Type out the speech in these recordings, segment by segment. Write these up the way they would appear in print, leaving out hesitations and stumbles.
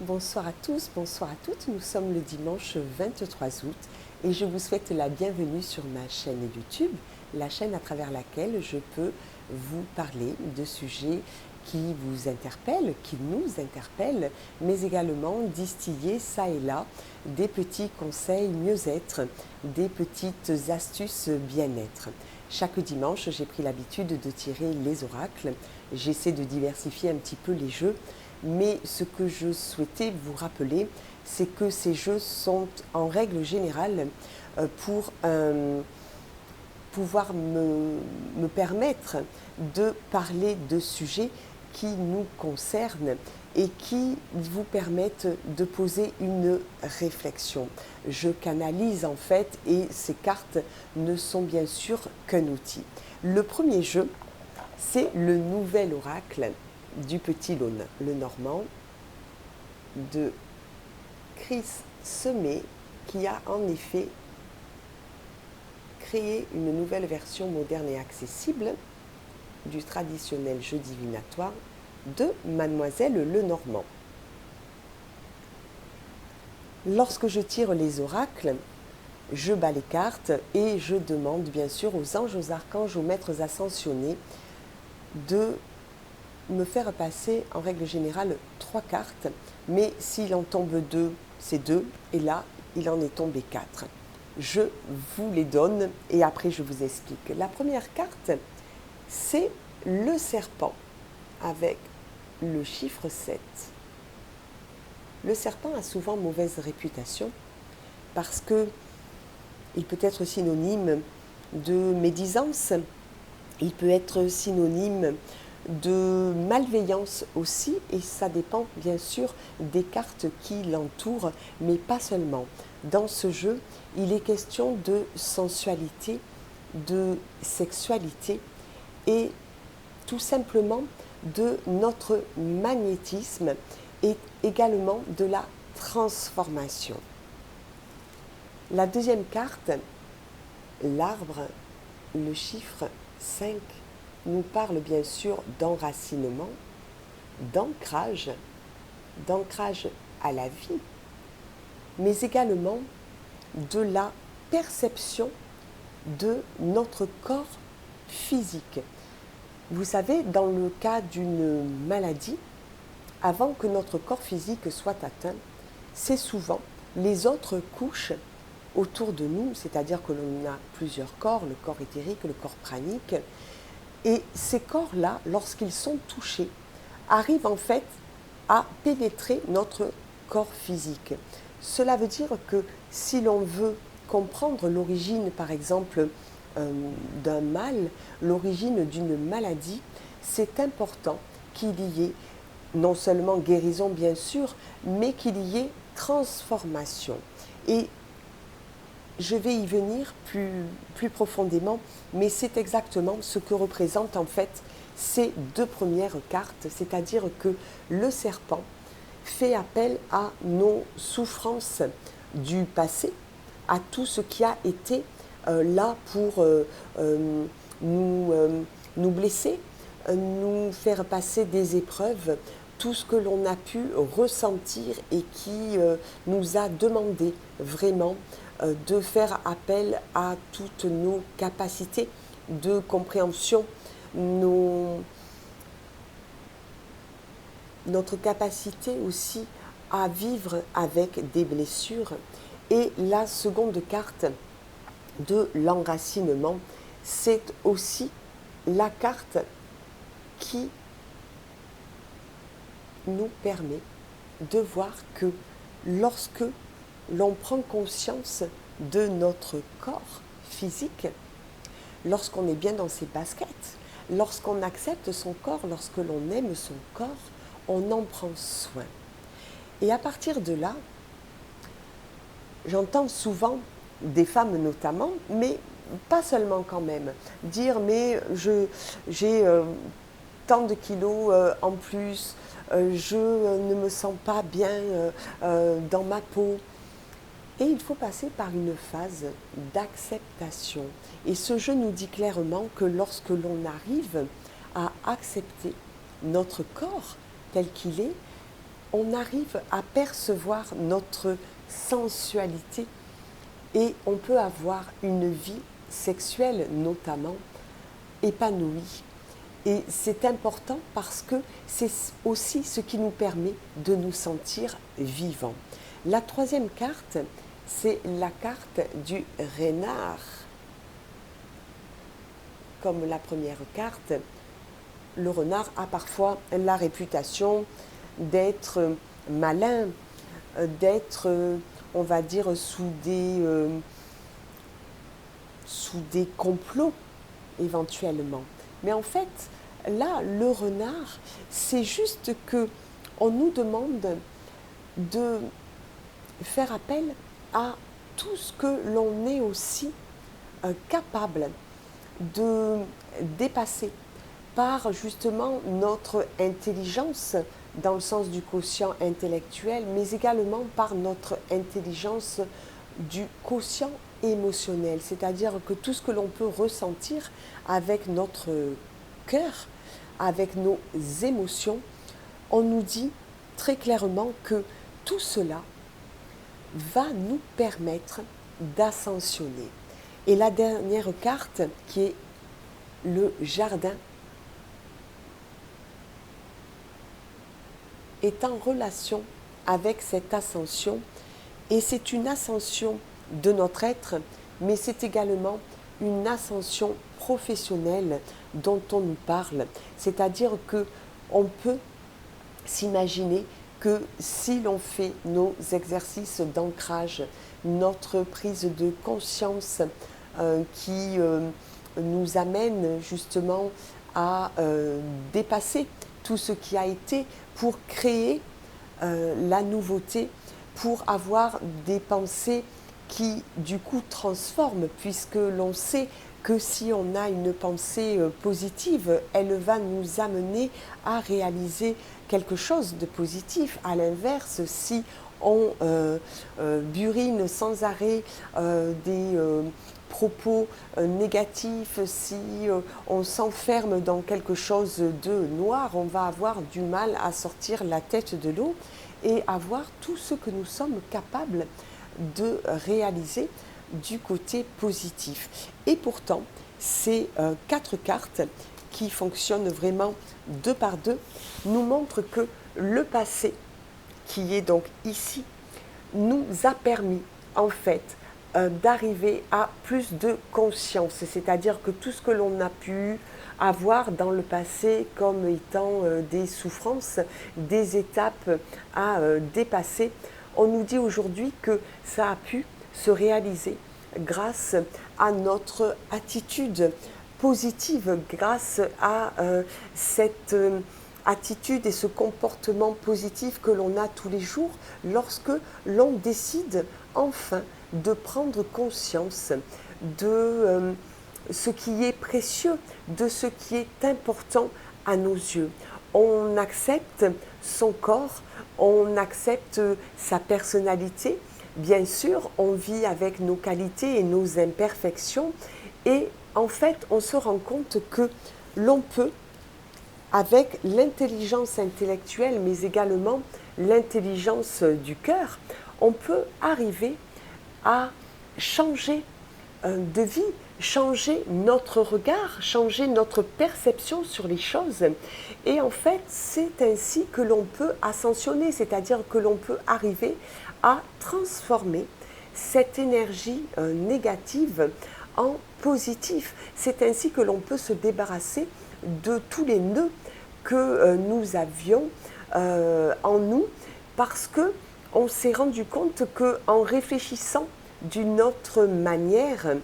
Bonsoir à tous, bonsoir à toutes. Nous sommes le dimanche 23 août et je vous souhaite la bienvenue sur ma chaîne YouTube, la chaîne à travers laquelle je peux vous parler de sujets qui vous interpellent, qui nous interpellent, mais également distiller ça et là des petits conseils mieux-être, des petites astuces bien-être. Chaque dimanche, j'ai pris l'habitude de tirer les oracles. J'essaie de diversifier un petit peu les jeux. Mais ce que je souhaitais vous rappeler, c'est que ces jeux sont en règle générale pour pouvoir me permettre de parler de sujets qui nous concernent et qui vous permettent de poser une réflexion. Je canalise en fait et ces cartes ne sont bien sûr qu'un outil. Le premier jeu, c'est le nouvel oracle du Petit Lenormand de Chris Semet, qui a en effet créé une nouvelle version moderne et accessible du traditionnel jeu divinatoire de Mademoiselle Lenormand. Lorsque je tire les oracles, je bats les cartes et je demande bien sûr aux anges, aux archanges, aux maîtres ascensionnés de me faire passer en règle générale 3 cartes, mais s'il en tombe 2, c'est 2, et là, il en est tombé 4. Je vous les donne et après je vous explique. La première carte, c'est le serpent avec le chiffre 7. Le serpent a souvent mauvaise réputation parce que il peut être synonyme de médisance, il peut être synonyme de malveillance aussi, et ça dépend bien sûr des cartes qui l'entourent, mais pas seulement. Dans ce jeu, il est question de sensualité, de sexualité et tout simplement de notre magnétisme et également de la transformation. La deuxième carte, l'arbre, le chiffre 5, nous parle bien sûr d'enracinement, d'ancrage à la vie, mais également de la perception de notre corps physique. Vous savez, dans le cas d'une maladie, avant que notre corps physique soit atteint, c'est souvent les autres couches autour de nous, c'est-à-dire que l'on a plusieurs corps, le corps éthérique, le corps pranique, et ces corps-là, lorsqu'ils sont touchés, arrivent en fait à pénétrer notre corps physique. Cela veut dire que si l'on veut comprendre l'origine, par exemple, d'un mal, l'origine d'une maladie, c'est important qu'il y ait non seulement guérison bien sûr, mais qu'il y ait transformation. Et je vais y venir plus profondément, mais c'est exactement ce que représentent en fait ces deux premières cartes, c'est-à-dire que le serpent fait appel à nos souffrances du passé, à tout ce qui a été là pour nous blesser, nous faire passer des épreuves, tout ce que l'on a pu ressentir et qui nous a demandé vraiment de faire appel à toutes nos capacités de compréhension, notre capacité aussi à vivre avec des blessures. Et la seconde carte de l'enracinement, c'est aussi la carte qui nous permet de voir que lorsque l'on prend conscience de notre corps physique, lorsqu'on est bien dans ses baskets, lorsqu'on accepte son corps, lorsque l'on aime son corps, on en prend soin. Et à partir de là, j'entends souvent des femmes notamment, mais pas seulement quand même, dire mais j'ai tant de kilos en plus, je ne me sens pas bien dans ma peau. Et il faut passer par une phase d'acceptation. Et ce jeu nous dit clairement que lorsque l'on arrive à accepter notre corps tel qu'il est, on arrive à percevoir notre sensualité et on peut avoir une vie sexuelle notamment épanouie. Et c'est important parce que c'est aussi ce qui nous permet de nous sentir vivants. La troisième carte, c'est la carte du renard. Comme la première carte, le renard a parfois la réputation d'être malin, d'être, on va dire, sous des complots éventuellement. Mais en fait, là, le renard, c'est juste que on nous demande de faire appel à tout ce que l'on est aussi capable de dépasser par justement notre intelligence dans le sens du quotient intellectuel, mais également par notre intelligence du quotient émotionnel, c'est-à-dire que tout ce que l'on peut ressentir avec notre cœur, avec nos émotions, on nous dit très clairement que tout cela va nous permettre d'ascensionner. Et la dernière carte, qui est le jardin, est en relation avec cette ascension. Et c'est une ascension de notre être, mais c'est également une ascension professionnelle dont on nous parle. C'est-à-dire qu'on peut s'imaginer que si l'on fait nos exercices d'ancrage, notre prise de conscience qui nous amène justement à dépasser tout ce qui a été pour créer la nouveauté, pour avoir des pensées qui du coup transforment, puisque l'on sait que si on a une pensée positive, elle va nous amener à réaliser quelque chose de positif. À l'inverse, si on burine sans arrêt des propos négatifs, si on s'enferme dans quelque chose de noir, on va avoir du mal à sortir la tête de l'eau et à voir tout ce que nous sommes capables de réaliser du côté positif. Et pourtant, ces 4 cartes qui fonctionnent vraiment 2 par 2 nous montrent que le passé, qui est donc ici, nous a permis en fait d'arriver à plus de conscience, c'est-à-dire que tout ce que l'on a pu avoir dans le passé comme étant des souffrances, des étapes à dépasser, on nous dit aujourd'hui que ça a pu se réaliser grâce à notre attitude positive, grâce à cette attitude et ce comportement positif que l'on a tous les jours lorsque l'on décide enfin de prendre conscience de ce qui est précieux, de ce qui est important à nos yeux. On accepte son corps, on accepte sa personnalité. Bien sûr, on vit avec nos qualités et nos imperfections et en fait, on se rend compte que l'on peut, avec l'intelligence intellectuelle, mais également l'intelligence du cœur, on peut arriver à changer de vie, changer notre regard, changer notre perception sur les choses. Et en fait, c'est ainsi que l'on peut ascensionner, c'est-à-dire que l'on peut arriver à transformer cette énergie négative en positif. C'est ainsi que l'on peut se débarrasser de tous les nœuds que nous avions en nous, parce que on s'est rendu compte qu'en réfléchissant d'une autre manière,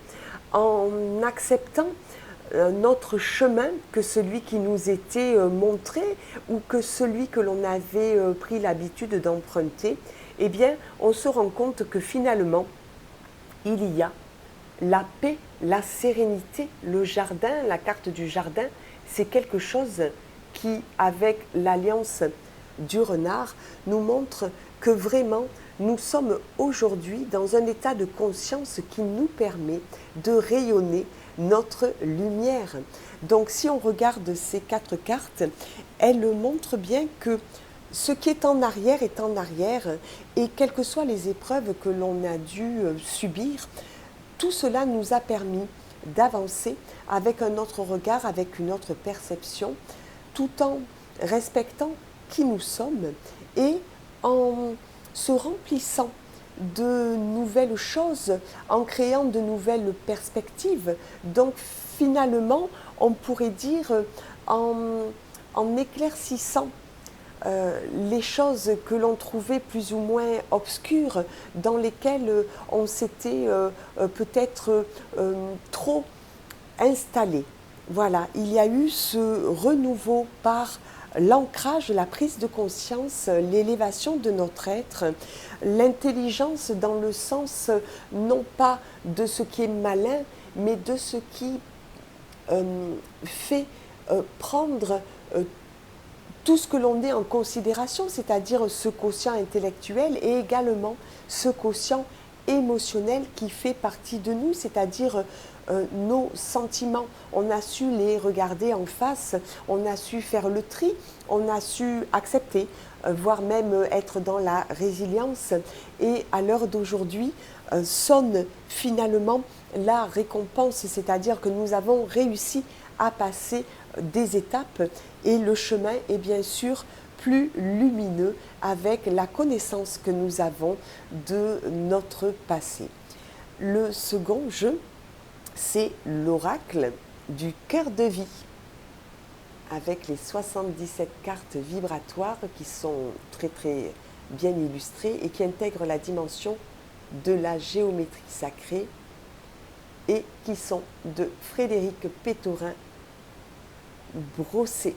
en acceptant notre chemin que celui qui nous était montré ou que celui que l'on avait pris l'habitude d'emprunter, eh bien, on se rend compte que finalement, il y a la paix, la sérénité, le jardin, la carte du jardin, c'est quelque chose qui, avec l'alliance du renard, nous montre que vraiment, nous sommes aujourd'hui dans un état de conscience qui nous permet de rayonner notre lumière. Donc si on regarde ces 4 cartes, elles montrent bien que ce qui est en arrière, et quelles que soient les épreuves que l'on a dû subir, tout cela nous a permis d'avancer avec un autre regard, avec une autre perception, tout en respectant qui nous sommes et en se remplissant de nouvelles choses, en créant de nouvelles perspectives. Donc finalement, on pourrait dire en éclaircissant les choses que l'on trouvait plus ou moins obscures, dans lesquelles on s'était peut-être trop installé. Voilà, il y a eu ce renouveau par l'ancrage, la prise de conscience, l'élévation de notre être, l'intelligence dans le sens non pas de ce qui est malin, mais de ce qui fait prendre tout ce que l'on est en considération, c'est-à-dire ce quotient intellectuel et également ce quotient émotionnel qui fait partie de nous, c'est-à-dire nos sentiments. On a su les regarder en face, on a su faire le tri, on a su accepter, voire même être dans la résilience. Et à l'heure d'aujourd'hui, sonne finalement la récompense, c'est-à-dire que nous avons réussi à passer des étapes et le chemin est bien sûr plus lumineux avec la connaissance que nous avons de notre passé. Le second jeu, c'est l'oracle du cœur de vie, avec les 77 cartes vibratoires qui sont très très bien illustrées et qui intègrent la dimension de la géométrie sacrée et qui sont de Frédéric Pétorin Brossé.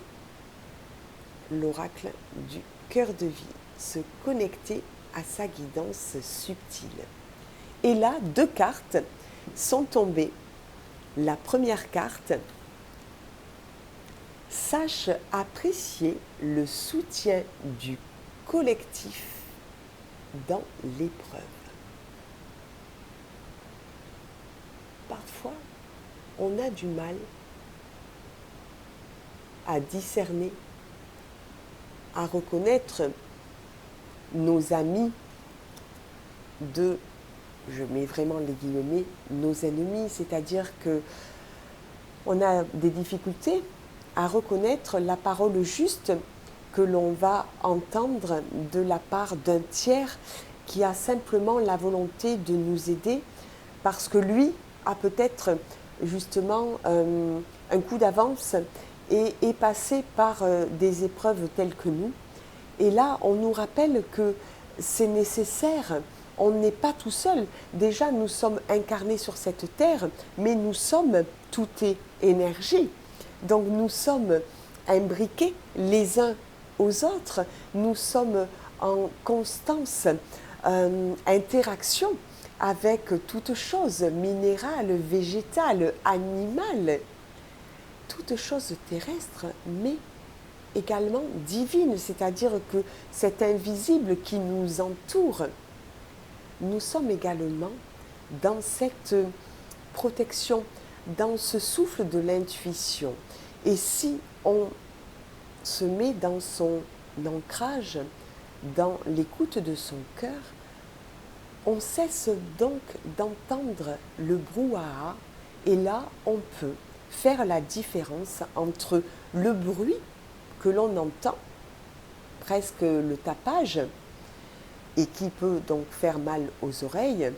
L'oracle du cœur de vie, se connecter à sa guidance subtile. Et là, deux cartes sont tombées. La première carte, sache apprécier le soutien du collectif dans l'épreuve. Parfois, on a du mal à discerner, à reconnaître nos amis de, je mets vraiment les guillemets, nos ennemis, c'est-à-dire que on a des difficultés à reconnaître la parole juste que l'on va entendre de la part d'un tiers qui a simplement la volonté de nous aider parce que lui a peut-être justement un coup d'avance et est passé par des épreuves telles que nous. Et là, on nous rappelle que c'est nécessaire, on n'est pas tout seul. Déjà, nous sommes incarnés sur cette terre, mais nous sommes, tout est énergie. Donc nous sommes imbriqués les uns aux autres, nous sommes en constance interaction avec toute chose, minérale, végétale, animale, toute chose terrestre, mais également divine, c'est-à-dire que cet invisible qui nous entoure, nous sommes également dans cette protection, dans ce souffle de l'intuition. Et si on se met dans son ancrage, dans l'écoute de son cœur, on cesse donc d'entendre le brouhaha et là on peut faire la différence entre le bruit que l'on entend, presque le tapage, et qui peut donc faire mal aux oreilles,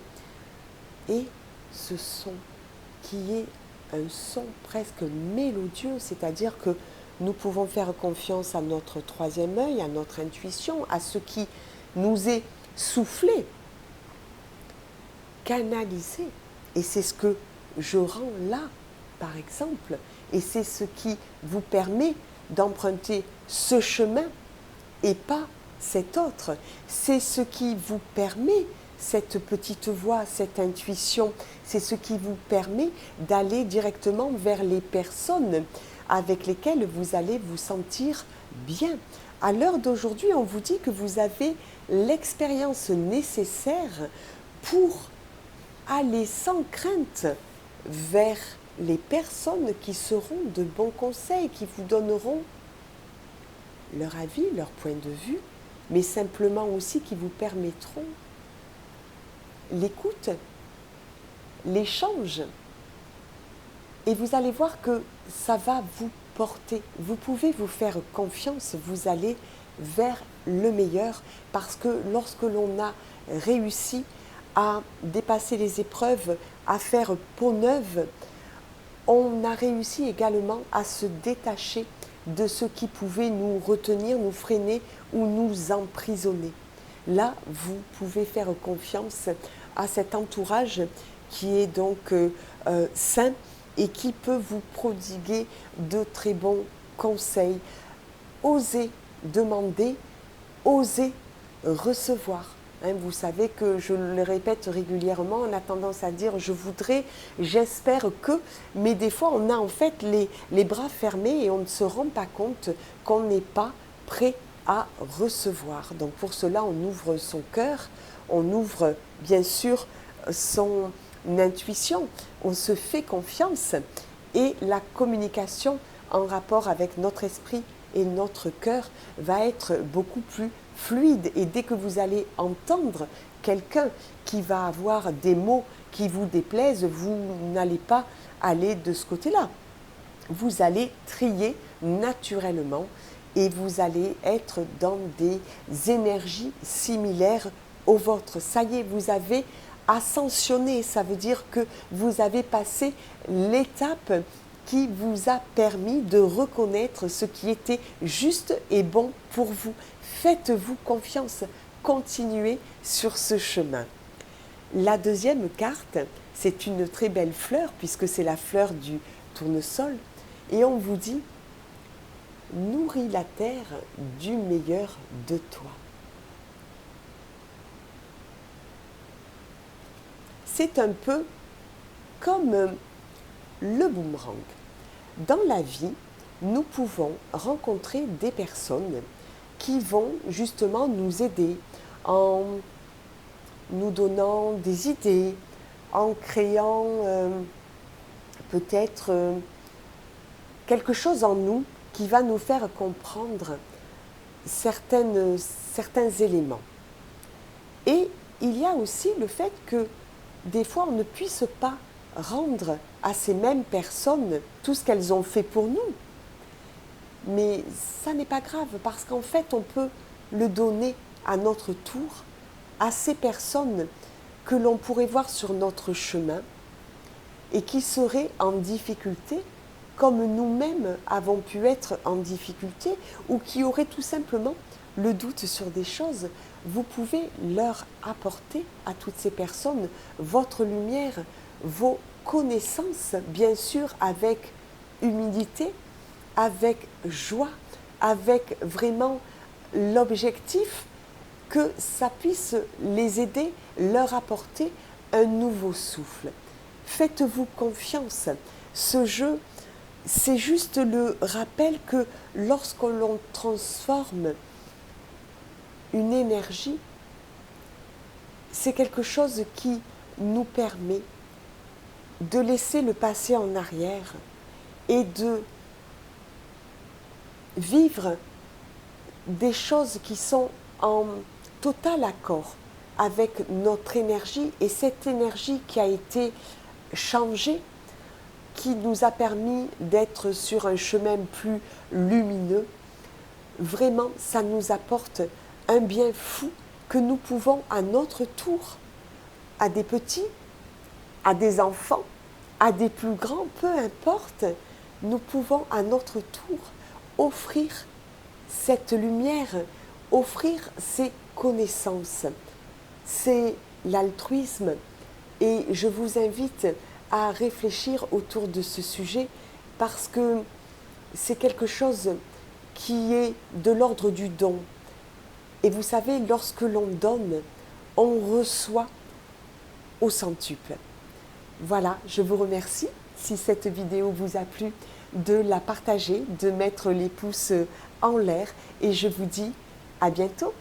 et ce son qui est un son presque mélodieux, c'est-à-dire que nous pouvons faire confiance à notre troisième œil, à notre intuition, à ce qui nous est soufflé, canalisé. Et c'est ce que je rends là, par exemple, et c'est ce qui vous permet d'emprunter ce chemin et pas cet autre. C'est ce qui vous permet, cette petite voix, cette intuition, c'est ce qui vous permet d'aller directement vers les personnes avec lesquelles vous allez vous sentir bien. À l'heure d'aujourd'hui, on vous dit que vous avez l'expérience nécessaire pour aller sans crainte vers les personnes qui seront de bons conseils, qui vous donneront leur avis, leur point de vue, mais simplement aussi qui vous permettront l'écoute, l'échange. Et vous allez voir que ça va vous porter. Vous pouvez vous faire confiance, vous allez vers le meilleur, parce que lorsque l'on a réussi à dépasser les épreuves, à faire peau neuve, on a réussi également à se détacher de ce qui pouvait nous retenir, nous freiner ou nous emprisonner. Là, vous pouvez faire confiance à cet entourage qui est donc sain et qui peut vous prodiguer de très bons conseils. Osez demander, osez recevoir. Vous savez que je le répète régulièrement, on a tendance à dire je voudrais, j'espère que, mais des fois on a en fait les bras fermés et on ne se rend pas compte qu'on n'est pas prêt à recevoir. Donc pour cela on ouvre son cœur, on ouvre bien sûr son intuition, on se fait confiance et la communication en rapport avec notre esprit et notre cœur va être beaucoup plus fluide. Et dès que vous allez entendre quelqu'un qui va avoir des mots qui vous déplaisent, vous n'allez pas aller de ce côté-là. Vous allez trier naturellement et vous allez être dans des énergies similaires aux vôtres. Ça y est, vous avez ascensionné, ça veut dire que vous avez passé l'étape qui vous a permis de reconnaître ce qui était juste et bon pour vous. Faites-vous confiance, continuez sur ce chemin. La deuxième carte, c'est une très belle fleur puisque c'est la fleur du tournesol et on vous dit « Nourris la terre du meilleur de toi ». C'est un peu comme le boomerang. Dans la vie, nous pouvons rencontrer des personnes qui vont justement nous aider en nous donnant des idées, en créant peut-être quelque chose en nous qui va nous faire comprendre certains éléments. Et il y a aussi le fait que des fois on ne puisse pas rendre à ces mêmes personnes tout ce qu'elles ont fait pour nous. Mais ça n'est pas grave parce qu'en fait on peut le donner à notre tour à ces personnes que l'on pourrait voir sur notre chemin et qui seraient en difficulté comme nous-mêmes avons pu être en difficulté ou qui auraient tout simplement le doute sur des choses. Vous pouvez leur apporter à toutes ces personnes votre lumière, vos connaissances, bien sûr avec humilité, avec joie, avec vraiment l'objectif que ça puisse les aider, leur apporter un nouveau souffle. Faites-vous confiance. Ce jeu, c'est juste le rappel que lorsque l'on transforme une énergie, c'est quelque chose qui nous permet de laisser le passé en arrière et de vivre des choses qui sont en total accord avec notre énergie et cette énergie qui a été changée, qui nous a permis d'être sur un chemin plus lumineux. Vraiment, ça nous apporte un bien fou que nous pouvons à notre tour, à des petits, à des enfants, à des plus grands, peu importe, nous pouvons à notre tour offrir cette lumière, offrir ces connaissances. C'est l'altruisme et je vous invite à réfléchir autour de ce sujet parce que c'est quelque chose qui est de l'ordre du don. Et vous savez, lorsque l'on donne, on reçoit au centuple. Voilà, je vous remercie. Si cette vidéo vous a plu, de la partager, de mettre les pouces en l'air et je vous dis à bientôt.